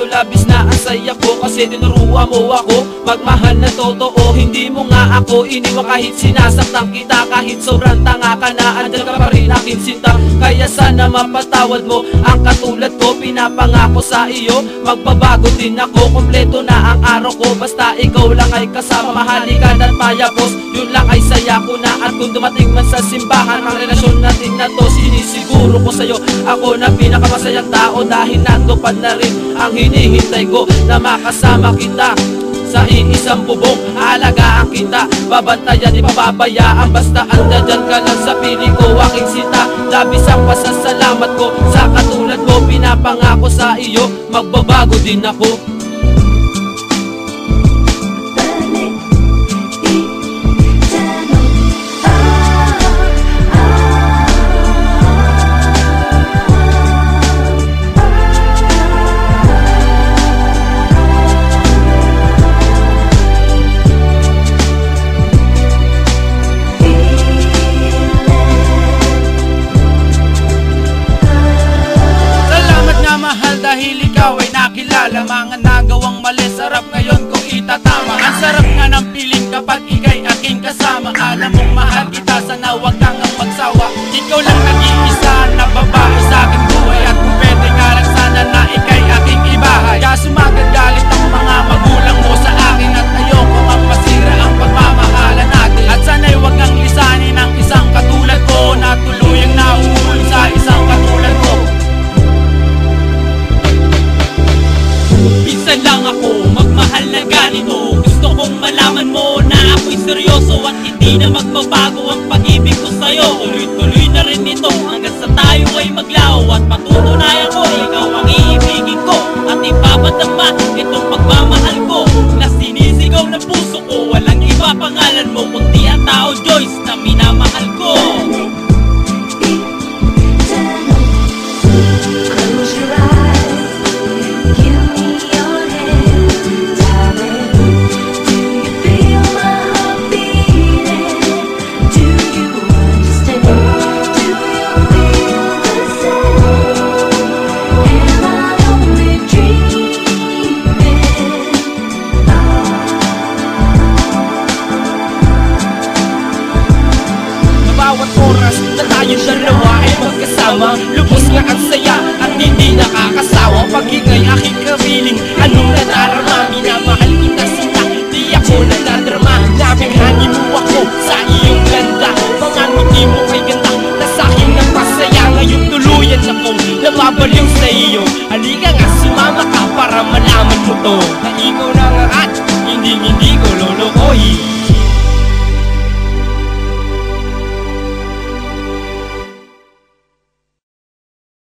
labis na ang saya ko, kasi tinuruan mo ako magmahal na totoo. Hindi mo nga ako iniwan kahit sinasaktan kita, kahit sobrang tanga ka na, andyan ka pa rin aking sinta. Kaya sana mapatawad mo ang katulad ko. Pinapangako sa iyo, magbabago din ako. Kompleto na ang araw ko, basta ikaw lang ay kasama. Mahalikan at mayabos, yun lang ay saya ko na. At kung dumating man sa simbahan ang relasyon natin na to, sinisiguro ko sa'yo ako na pinakamasayang tao, dahil natupad na rin ang hinihintay ko, na makasama kita sa iisang bubong. Alagaan kita, babantayan, ipapabayaan, basta andyan ka lang sa piling ko, aking sinta. Labis ang pasasalamat ko sa katulad mo. Pinapangako sa iyo, magbabago din ako. Dahil ikaw ay nakilala, mga nagawang mali, sarap ngayon kung itatama. Ang sarap nga ng piling kapag ika'y aking kasama. Alam mong mahal kita, sana wag kang magsawa. Ikaw lang nag-iisa na babae sa aking buhay, at kung pwede nga lang sana na ika'y aking ibahay. Kaso magagalit ang mga magulang mo sa akin, at ayoko mang masira ang pagmamahalan natin. At sana'y wag kang lisanin ang isang katulad ko, na tuluyang nauulong sa isang katulad ko. Minsan lang ako magmahal na ganito, gusto kong malaman mo na ako'y seryoso, at hindi na magbabago ang pag-ibig ko sa'yo. Tuloy-tuloy na rin ito hanggang sa tayo ay maglaho, at patutunayan ko ikaw ang iibigin ko, at ipapadama itong pagmamahal ko na sinisigaw ng puso ko. Walang iba pangalan mo kundi ang tao Joyce na minamahal ko. Bawat oras na tayong dalawa ay magkasama,